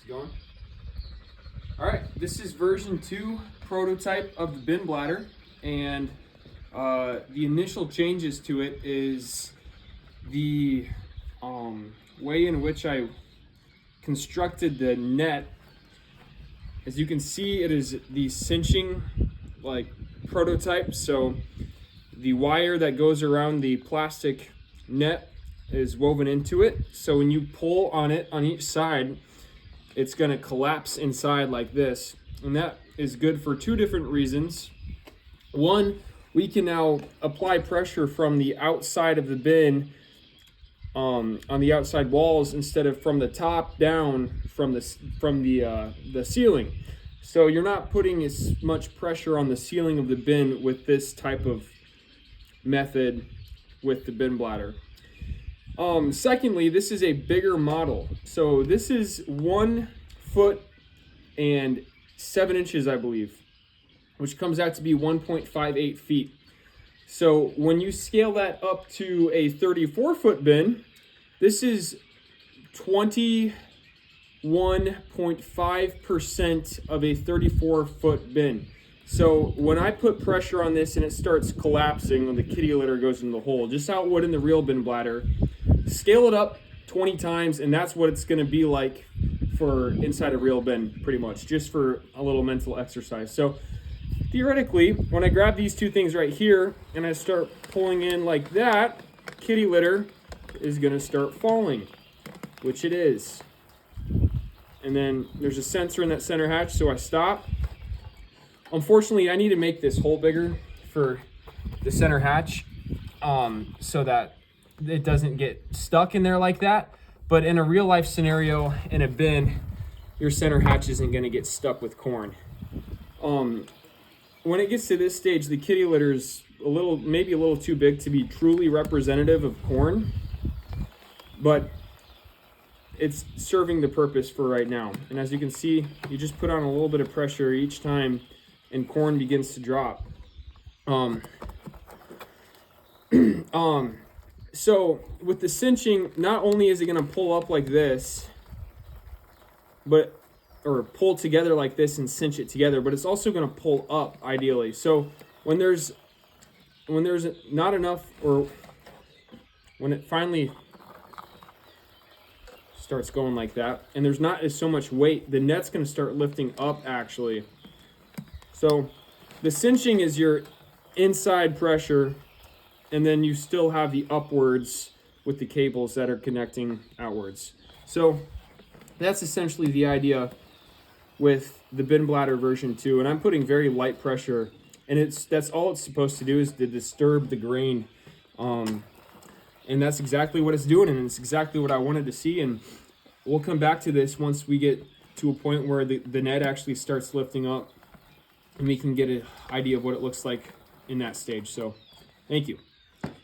Going. All right, this is version 2 prototype of the bin bladder, and the initial changes to it is the way in which I constructed the net. As you can see, it is the cinching like prototype, so the wire that goes around the plastic net is woven into it, so when you pull on it on each side, it's going to collapse inside like this. And that is good for two different reasons. One, we can now apply pressure from the outside of the bin on the outside walls instead of from the top down from the ceiling. So you're not putting as much pressure on the ceiling of the bin with this type of method with the bin bladder. Secondly, this is a bigger model. So this is 1 foot and 7 inches, I believe, which comes out to be 1.58 feet. So when you scale that up to a 34-foot bin, this is 21.5% of a 34-foot bin. So when I put pressure on this and it starts collapsing when the kitty litter goes in the hole, just how it would in the real bin bladder, scale it up 20 times and that's what it's going to be like for inside a real bin, pretty much, just for a little mental exercise. So theoretically, when I grab these two things right here and I start pulling in like that, kitty litter is going to start falling, which it is. And then there's a sensor in that center hatch, so I stop. Unfortunately, I need to make this hole bigger for the center hatch so that it doesn't get stuck in there like that. But in a real life scenario, in a bin, your center hatch isn't going to get stuck with corn. When it gets to this stage, the kitty litter is maybe a little too big to be truly representative of corn, but it's serving the purpose for right now. And as you can see, you just put on a little bit of pressure each time and corn begins to drop. So with the cinching, not only is it going to pull up like this, or pull together like this and cinch it together, but it's also going to pull up ideally. So when there's not enough, or when it finally starts going like that and there's not so much weight, the net's going to start lifting up actually. So the cinching is your inside pressure, and then you still have the upwards with the cables that are connecting outwards. So that's essentially the idea with the bin bladder version 2, and I'm putting very light pressure, and that's all it's supposed to do is to disturb the grain, and that's exactly what it's doing, and it's exactly what I wanted to see. And we'll come back to this once we get to a point where the net actually starts lifting up and we can get an idea of what it looks like in that stage. So thank you.